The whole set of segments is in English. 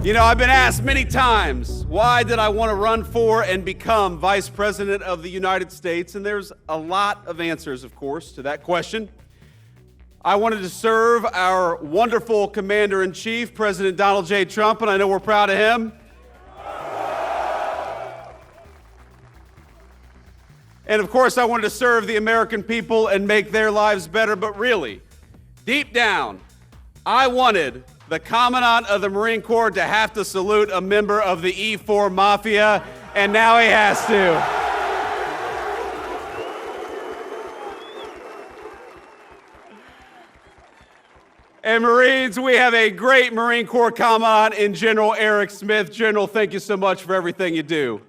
You know, I've been asked many times, why did I want to run for and become Vice President of the United States? And there's a lot of answers, of course, to that question. I wanted to serve our wonderful Commander-in-Chief, President Donald J. Trump, and I know we're proud of him. And of course, I wanted to serve the American people and make their lives better, but really, deep down, I wanted the Commandant of the Marine Corps to have to salute a member of the E4 Mafia, and now he has to. And Marines, we have a great Marine Corps Commandant in General Eric Smith. General, thank you so much for everything you do.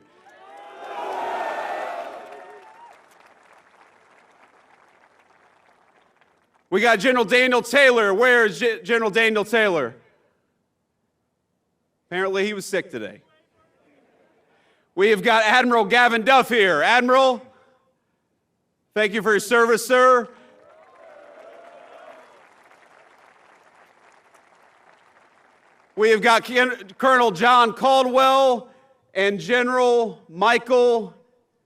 We got General Daniel Taylor. Where is General Daniel Taylor? Apparently he was sick today. We have got Admiral Gavin Duff here. Admiral, thank you for your service, sir. We have got Colonel John Caldwell and General Michael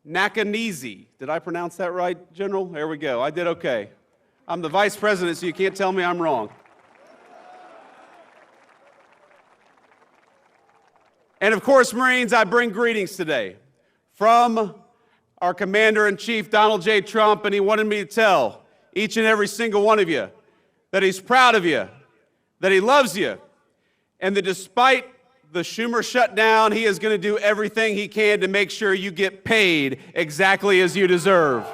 Nakanizi. Did I pronounce that right, General? There we go. I did okay. I'm the Vice President, so you can't tell me I'm wrong. And of course, Marines, I bring greetings today from our Commander-in-Chief, Donald J. Trump, and he wanted me to tell each and every single one of you that he's proud of you, that he loves you, and that despite the Schumer shutdown, he is going to do everything he can to make sure you get paid exactly as you deserve.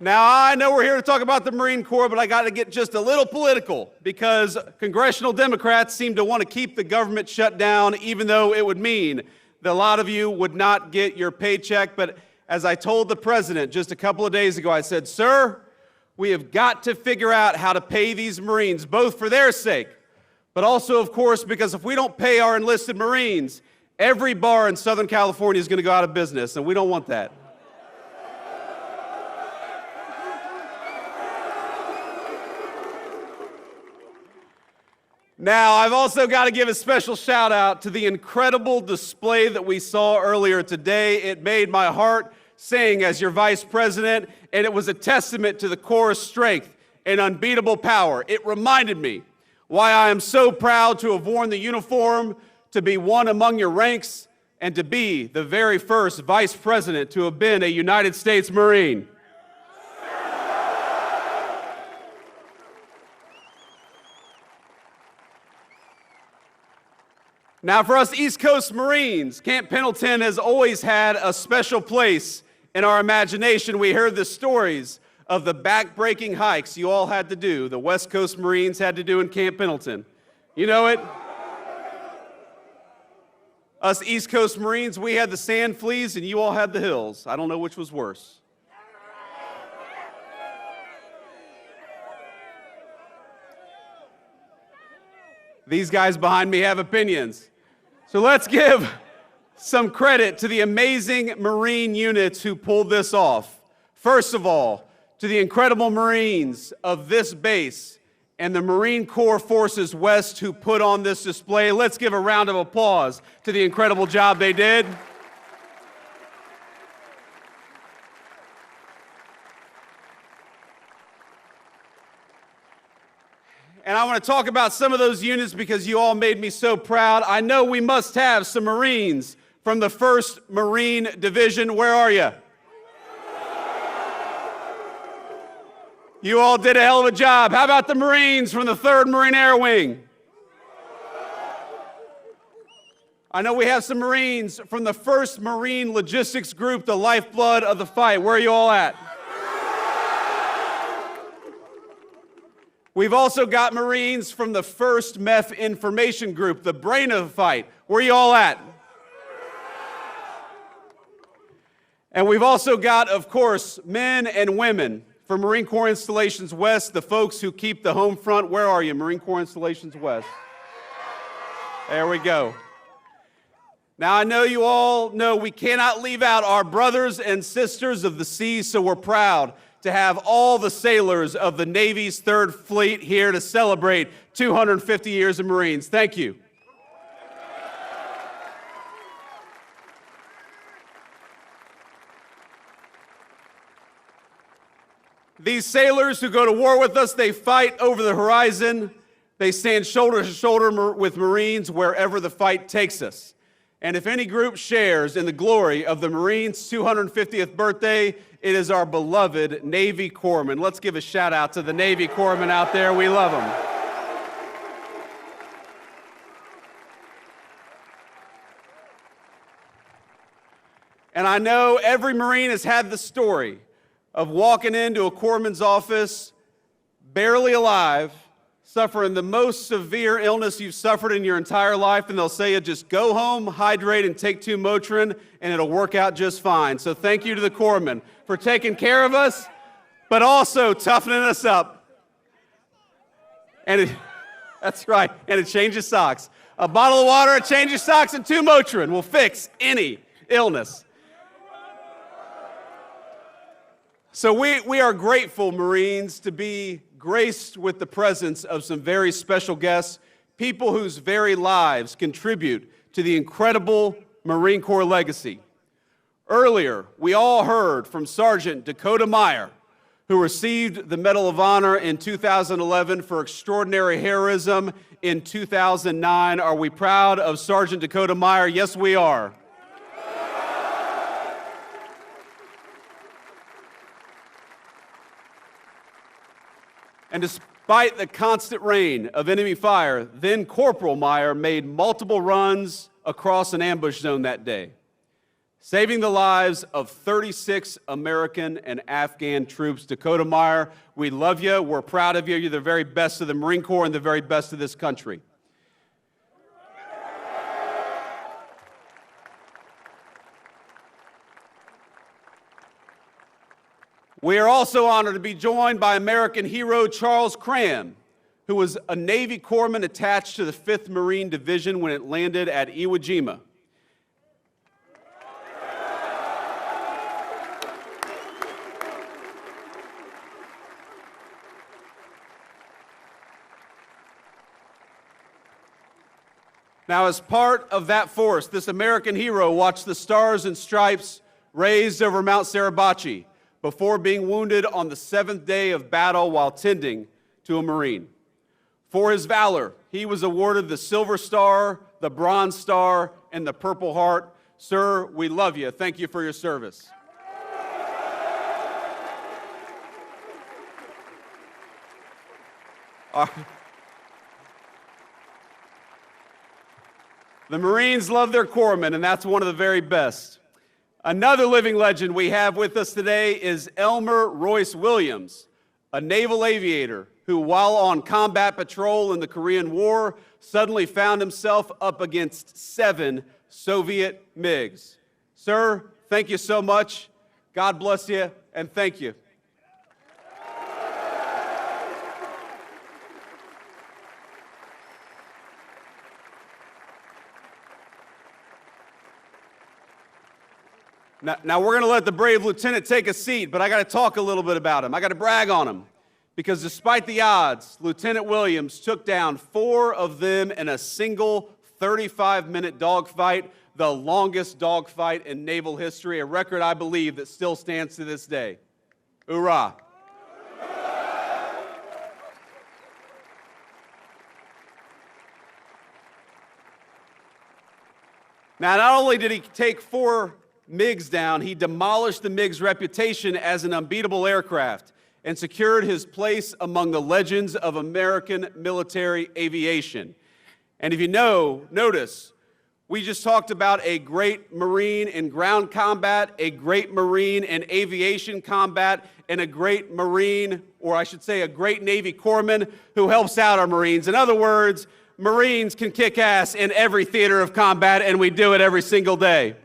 Now, I know we're here to talk about the Marine Corps, but I got to get just a little political because congressional Democrats seem to want to keep the government shut down, even though it would mean that a lot of you would not get your paycheck. But as I told the president just a couple of days ago, I said, sir, we have got to figure out how to pay these Marines, both for their sake, but also, of course, because if we don't pay our enlisted Marines, every bar in Southern California is going to go out of business, and we don't want that. Now, I've also got to give a special shout out to the incredible display that we saw earlier today. It made my heart sing as your Vice President, and it was a testament to the Corps' strength and unbeatable power. It reminded me why I am so proud to have worn the uniform, to be one among your ranks, and to be the very first Vice President to have been a United States Marine. Now, for us East Coast Marines, Camp Pendleton has always had a special place in our imagination. We heard the stories of the back-breaking hikes you all had to do, the West Coast Marines had to do in Camp Pendleton. You know it? Us East Coast Marines, we had the sand fleas and you all had the hills. I don't know which was worse. These guys behind me have opinions. So let's give some credit to the amazing Marine units who pulled this off. First of all, to the incredible Marines of this base and the Marine Corps Forces West who put on this display. Let's give a round of applause to the incredible job they did. And I want to talk about some of those units because you all made me so proud. I know we must have some Marines from the 1st Marine Division. Where are you? You all did a hell of a job. How about the Marines from the 3rd Marine Air Wing? I know we have some Marines from the 1st Marine Logistics Group, the lifeblood of the fight. Where are you all at? We've also got Marines from the 1st Meth Information Group, the brain of the fight. Where are you all at? And we've also got, of course, men and women from Marine Corps Installations West, the folks who keep the home front. Where are you, Marine Corps Installations West? There we go. Now, I know you all know we cannot leave out our brothers and sisters of the sea, so we're proud to have all the sailors of the Navy's 3rd Fleet here to celebrate 250 years of Marines. Thank you. These sailors who go to war with us, they fight over the horizon. They stand shoulder to shoulder with Marines wherever the fight takes us. And if any group shares in the glory of the Marines' 250th birthday, it is our beloved Navy Corpsmen. Let's give a shout out to the Navy Corpsmen out there. We love them. And I know every Marine has had the story of walking into a corpsman's office, barely alive, suffering the most severe illness you've suffered in your entire life, and they'll say, just go home, hydrate, and take 2 Motrin, and it'll work out just fine. So thank you to the corpsmen for taking care of us, but also toughening us up. And that's right, and it changes socks. A bottle of water, a change of socks, and 2 Motrin will fix any illness. So we are grateful, Marines, to be graced with the presence of some very special guests, people whose very lives contribute to the incredible Marine Corps legacy. Earlier, we all heard from Sergeant Dakota Meyer, who received the Medal of Honor in 2011 for extraordinary heroism in 2009. Are we proud of Sergeant Dakota Meyer? Yes, we are. And despite the constant rain of enemy fire, then Corporal Meyer made multiple runs across an ambush zone that day, saving the lives of 36 American and Afghan troops. Dakota Meyer, we love you. We're proud of you. You're the very best of the Marine Corps and the very best of this country. We are also honored to be joined by American hero Charles Cram, who was a Navy corpsman attached to the 5th Marine Division when it landed at Iwo Jima. Now, as part of that force, this American hero watched the Stars and Stripes raised over Mount Suribachi before being wounded on the 7th day of battle while tending to a Marine. For his valor, he was awarded the Silver Star, the Bronze Star, and the Purple Heart. Sir, we love you. Thank you for your service. The Marines love their corpsmen, and that's one of the very best. Another living legend we have with us today is Elmer Royce Williams, a naval aviator who, while on combat patrol in the Korean War, suddenly found himself up against 7 Soviet MiGs. Sir, thank you so much. God bless you, and thank you. Now we're going to let the brave lieutenant take a seat, but I got to talk a little bit about him. I got to brag on him, because despite the odds, Lieutenant Williams took down 4 of them in a single 35-minute dogfight, the longest dogfight in naval history, a record, I believe, that still stands to this day. Hoorah! Now, not only did he take 4 MiGs down, he demolished the MiG's reputation as an unbeatable aircraft and secured his place among the legends of American military aviation. And if you notice, we just talked about a great Marine in ground combat, a great Marine in aviation combat, and a great Marine, or I should say a great Navy corpsman who helps out our Marines. In other words, Marines can kick ass in every theater of combat, and we do it every single day.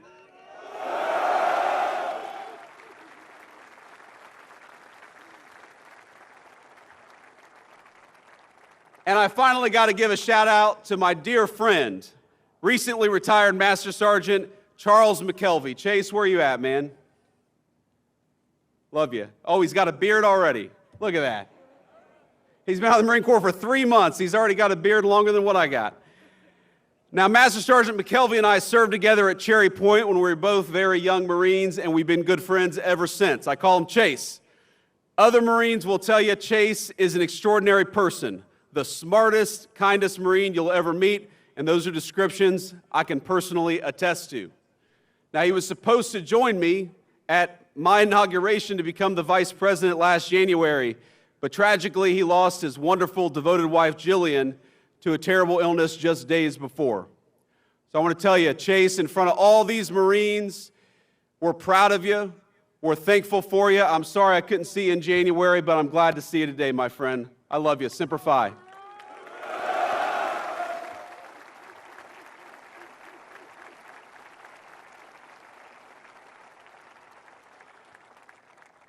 And I finally got to give a shout out to my dear friend, recently retired Master Sergeant Charles McKelvey. Chase, where are you at, man? Love you. Oh, he's got a beard already. Look at that. He's been out of the Marine Corps for 3 months. He's already got a beard longer than what I got. Now, Master Sergeant McKelvey and I served together at Cherry Point when we were both very young Marines, and we've been good friends ever since. I call him Chase. Other Marines will tell you Chase is an extraordinary person, the smartest, kindest Marine you'll ever meet, and those are descriptions I can personally attest to. Now, he was supposed to join me at my inauguration to become the Vice President last January, but tragically he lost his wonderful, devoted wife, Jillian, to a terrible illness just days before. So I want to tell you, Chase, in front of all these Marines, we're proud of you. We're thankful for you. I'm sorry I couldn't see you in January, but I'm glad to see you today, my friend. I love you. Semper Fi.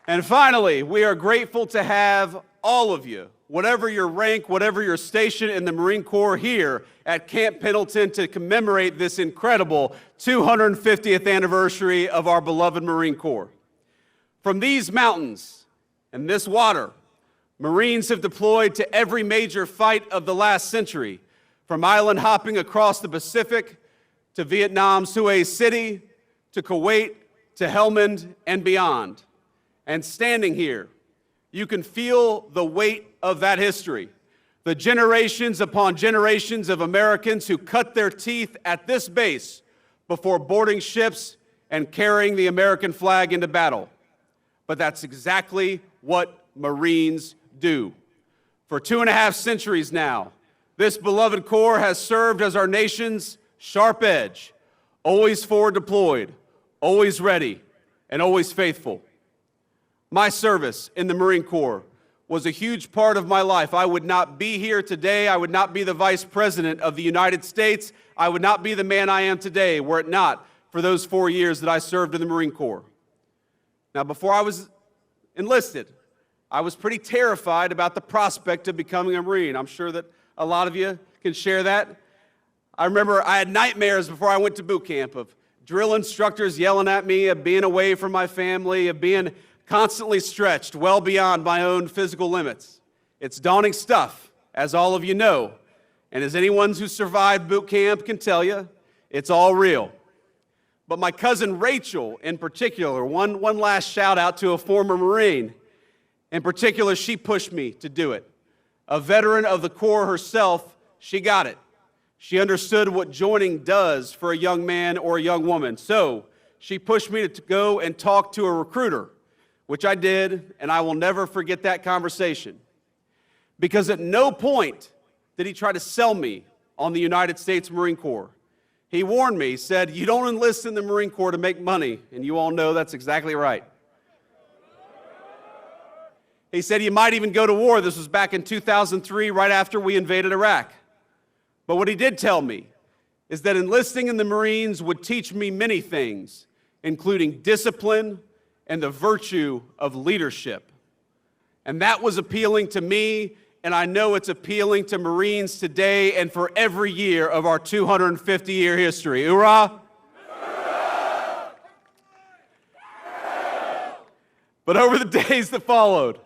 And finally, we are grateful to have all of you, whatever your rank, whatever your station in the Marine Corps, here at Camp Pendleton to commemorate this incredible 250th anniversary of our beloved Marine Corps. From these mountains and this water, Marines have deployed to every major fight of the last century, from island hopping across the Pacific to Vietnam's Hue City, to Kuwait, to Helmand, and beyond. And standing here, you can feel the weight of that history. The generations upon generations of Americans who cut their teeth at this base before boarding ships and carrying the American flag into battle. But that's exactly what Marines do. For 2.5 centuries now, this beloved Corps has served as our nation's sharp edge, always forward deployed, always ready, and always faithful. My service in the Marine Corps was a huge part of my life. I would not be here today. I would not be the Vice President of the United States. I would not be the man I am today were it not for those 4 years that I served in the Marine Corps. Now, before I was enlisted, I was pretty terrified about the prospect of becoming a Marine. I'm sure that a lot of you can share that. I remember I had nightmares before I went to boot camp of drill instructors yelling at me, of being away from my family, of being constantly stretched well beyond my own physical limits. It's daunting stuff, as all of you know, and as anyone who survived boot camp can tell you, it's all real. But my cousin Rachel, in particular, one last shout out to a former Marine. In particular, she pushed me to do it. A veteran of the Corps herself, she got it. She understood what joining does for a young man or a young woman. So she pushed me to go and talk to a recruiter, which I did, and I will never forget that conversation. Because at no point did he try to sell me on the United States Marine Corps. He warned me, he said, "You don't enlist in the Marine Corps to make money," and you all know that's exactly right. He said, "You might even go to war." This was back in 2003, right after we invaded Iraq. But what he did tell me is that enlisting in the Marines would teach me many things, including discipline and the virtue of leadership. And that was appealing to me, and I know it's appealing to Marines today and for every year of our 250-year history. Hoorah! But over the days that followed,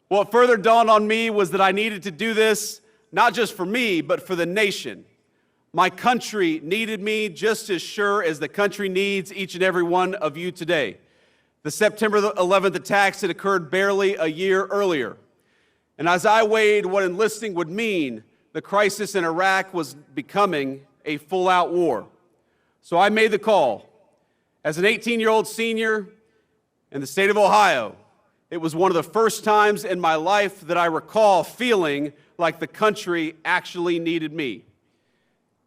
what further dawned on me was that I needed to do this not just for me, but for the nation. My country needed me just as sure as the country needs each and every one of you today. The September 11th attacks had occurred barely a year earlier. And as I weighed what enlisting would mean, the crisis in Iraq was becoming a full-out war. So I made the call. As an 18-year-old senior in the state of Ohio, it was one of the first times in my life that I recall feeling like the country actually needed me.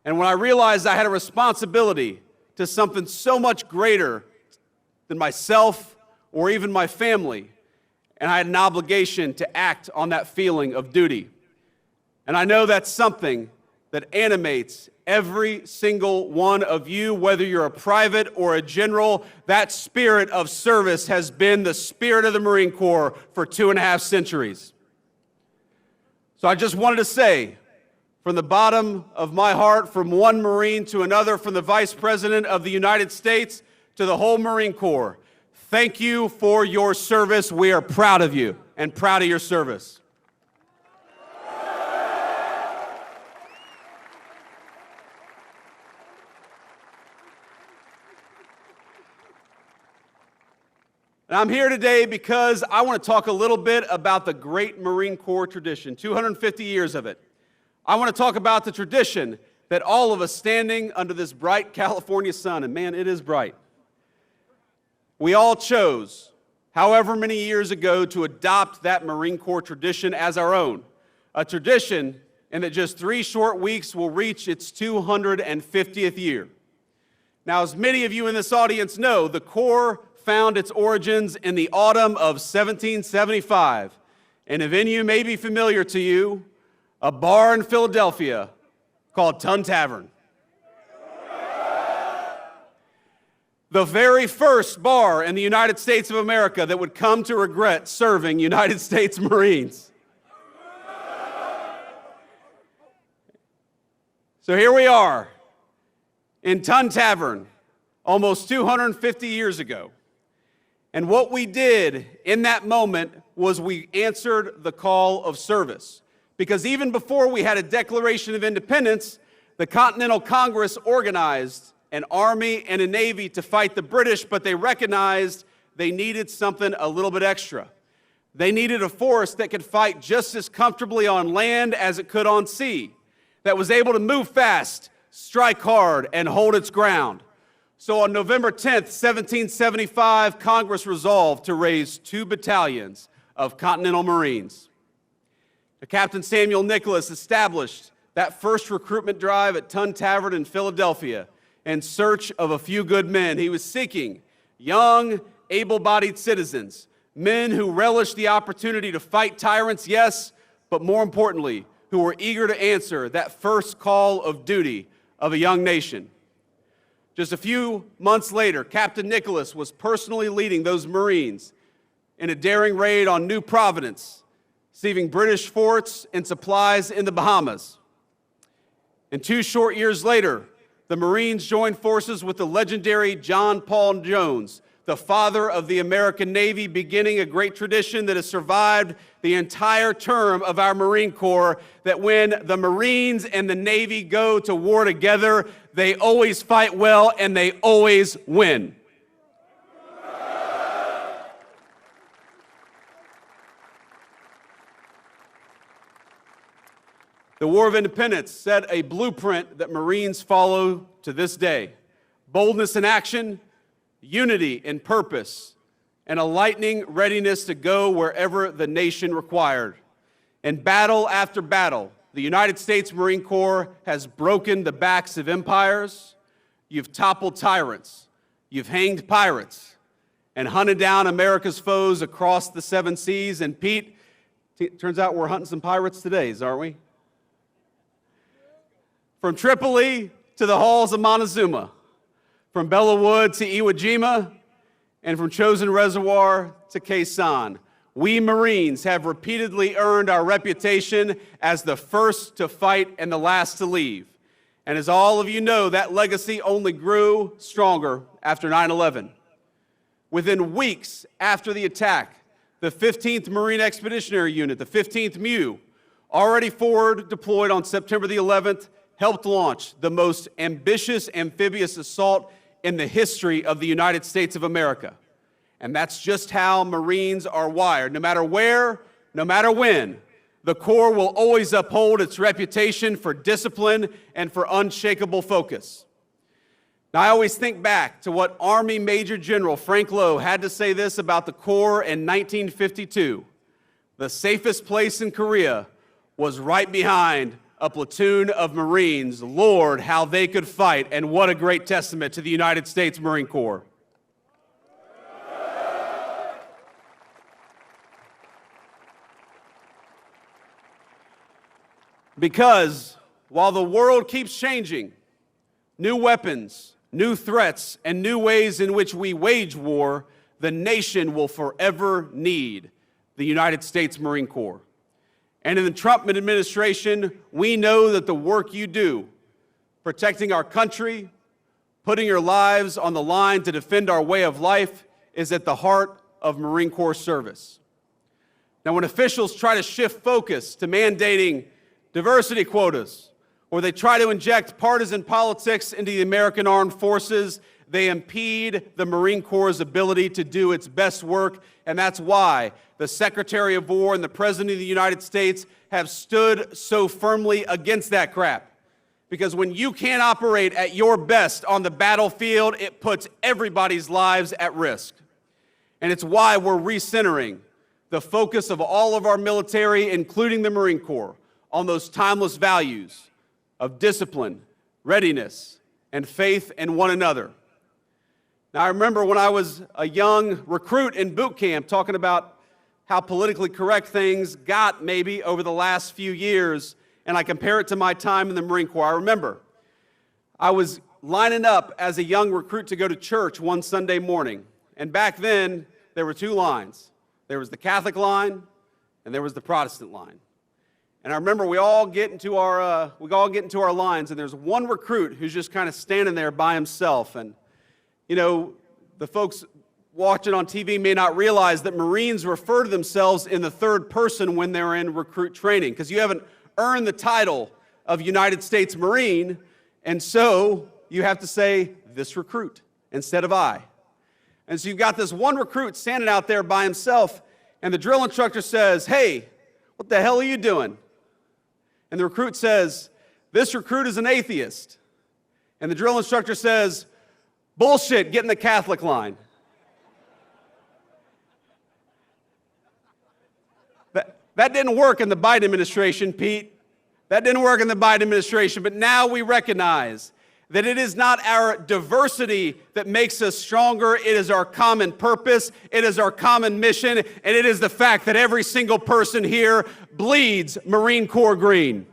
And when I realized I had a responsibility to something so much greater than myself or even my family, and I had an obligation to act on that feeling of duty. And I know that's something that animates every single one of you, whether you're a private or a general. That spirit of service has been the spirit of the Marine Corps for 2.5 centuries. So I just wanted to say, from the bottom of my heart, from one Marine to another, from the Vice President of the United States to the whole Marine Corps, Thank you for your service. We are proud of you and proud of your service. And I'm here today because I want to talk a little bit about the great Marine Corps tradition, 250 years of it. I want to talk about the tradition that all of us standing under this bright California sun, and man, it is bright, we all chose, however many years ago, to adopt that Marine Corps tradition as our own. A tradition in that just 3 short weeks will reach its 250th year. Now, as many of you in this audience know, the Corps found its origins in the autumn of 1775 in a venue may be familiar to you, a bar in Philadelphia called Tun Tavern. The very first bar in the United States of America that would come to regret serving United States Marines. So here we are in Tun Tavern almost 250 years ago. And what we did in that moment was we answered the call of service. Because even before we had a Declaration of Independence, the Continental Congress organized an army and a navy to fight the British, but they recognized they needed something a little bit extra. They needed a force that could fight just as comfortably on land as it could on sea, that was able to move fast, strike hard, and hold its ground. So on November 10th, 1775, Congress resolved to raise 2 battalions of Continental Marines. Captain Samuel Nicholas established that first recruitment drive at Tun Tavern in Philadelphia in search of a few good men. He was seeking young, able-bodied citizens, men who relished the opportunity to fight tyrants, yes, but more importantly, who were eager to answer that first call of duty of a young nation. Just a few months later, Captain Nicholas was personally leading those Marines in a daring raid on New Providence, receiving British forts and supplies in the Bahamas. And 2 short years later, the Marines joined forces with the legendary John Paul Jones, the father of the American Navy, beginning a great tradition that has survived the entire term of our Marine Corps, that when the Marines and the Navy go to war together, they always fight well and they always win. The War of Independence set a blueprint that Marines follow to this day. Boldness in action, unity in purpose, and a lightning readiness to go wherever the nation required. In battle after battle, the United States Marine Corps has broken the backs of empires, you've toppled tyrants, you've hanged pirates, and hunted down America's foes across the 7 seas. And Pete, turns out we're hunting some pirates today, aren't we? From Tripoli to the halls of Montezuma, from Bella Wood to Iwo Jima, and from Chosin Reservoir to Khe Sanh, we Marines have repeatedly earned our reputation as the first to fight and the last to leave. And as all of you know, that legacy only grew stronger after 9/11. Within weeks after the attack, the 15th Marine Expeditionary Unit, the 15th MEU, already forward deployed on September the 11th, helped launch the most ambitious amphibious assault in the history of the United States of America. And that's just how Marines are wired. No matter where, no matter when, the Corps will always uphold its reputation for discipline and for unshakable focus. Now, I always think back to what Army Major General Frank Lowe had to say this about the Corps in 1952. The safest place in Korea was right behind a platoon of Marines. Lord, how they could fight, and what a great testament to the United States Marine Corps. Because while the world keeps changing, new weapons, new threats, and new ways in which we wage war, the nation will forever need the United States Marine Corps. And in the Trump administration, we know that the work you do, protecting our country, putting your lives on the line to defend our way of life, is at the heart of Marine Corps service. Now, when officials try to shift focus to mandating diversity quotas, or they try to inject partisan politics into the American Armed Forces, they impede the Marine Corps' ability to do its best work, and that's why the Secretary of War and the President of the United States have stood so firmly against that crap. Because when you can't operate at your best on the battlefield, it puts everybody's lives at risk. And it's why we're recentering the focus of all of our military, including the Marine Corps, on those timeless values of discipline, readiness, and faith in one another. Now, I remember when I was a young recruit in boot camp talking about how politically correct things got maybe over the last few years, and I compare it to my time in the Marine Corps. I remember I was lining up as a young recruit to go to church one Sunday morning, and back then there were two lines. There was the Catholic line, and there was the Protestant line. And I remember we all get into our lines, and there's one recruit who's just kind of standing there by himself. And you know, the folks watching on TV may not realize that Marines refer to themselves in the third person when they're in recruit training, because you haven't earned the title of United States Marine, and so you have to say this recruit instead of I. And so you've got this one recruit standing out there by himself, and the drill instructor says, "Hey, what the hell are you doing?" And the recruit says, "This recruit is an atheist." And the drill instructor says, "Bullshit, get in the Catholic line." That didn't work in the Biden administration, Pete. That didn't work in the Biden administration, but now we recognize that it is not our diversity that makes us stronger. It is our common purpose, it is our common mission, and it is the fact that every single person here bleeds Marine Corps green.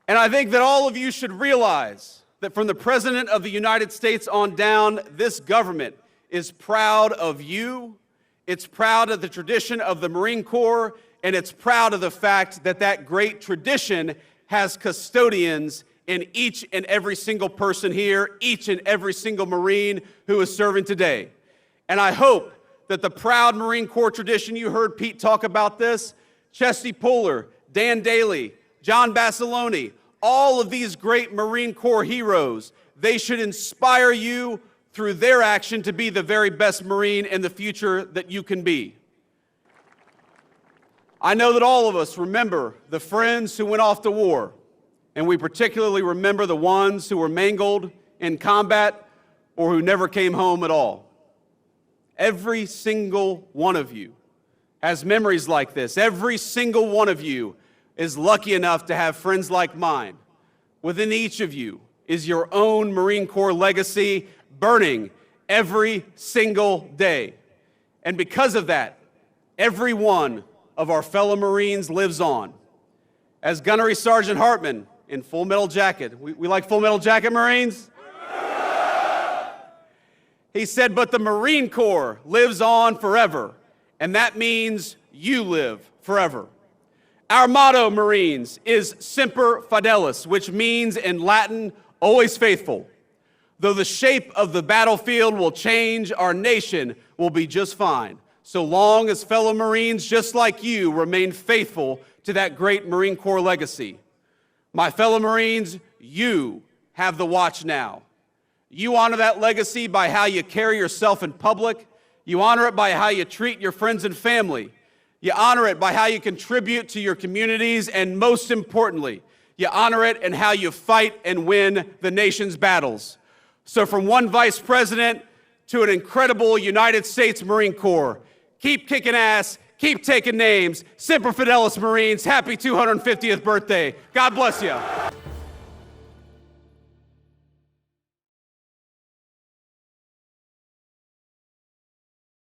And I think that all of you should realize that from the President of the United States on down, this government is proud of you. It's proud of the tradition of the Marine Corps, and it's proud of the fact that that great tradition has custodians in each and every single person here, each and every single Marine who is serving today. And I hope that the proud Marine Corps tradition, you heard Pete talk about this, Chesty Puller, Dan Daly, John Basilone, all of these great Marine Corps heroes, they should inspire you through their action to be the very best Marine in the future that you can be. I know that all of us remember the friends who went off to war, and we particularly remember the ones who were mangled in combat or who never came home at all. Every single one of you has memories like this. Every single one of you is lucky enough to have friends like mine. Within each of you is your own Marine Corps legacy burning every single day. And because of that, every one of our fellow Marines lives on. As Gunnery Sergeant Hartman in Full Metal Jacket, we like Full Metal Jacket, Marines? He said, "But the Marine Corps lives on forever, and that means you live forever." Our motto, Marines, is Semper Fidelis, which means in Latin, always faithful. Though the shape of the battlefield will change, our nation will be just fine, so long as fellow Marines just like you remain faithful to that great Marine Corps legacy. My fellow Marines, you have the watch now. You honor that legacy by how you carry yourself in public. You honor it by how you treat your friends and family. You honor it by how you contribute to your communities, and most importantly, you honor it in how you fight and win the nation's battles. So from one vice president to an incredible United States Marine Corps, keep kicking ass, keep taking names. Semper Fidelis, Marines. Happy 250th birthday. God bless you.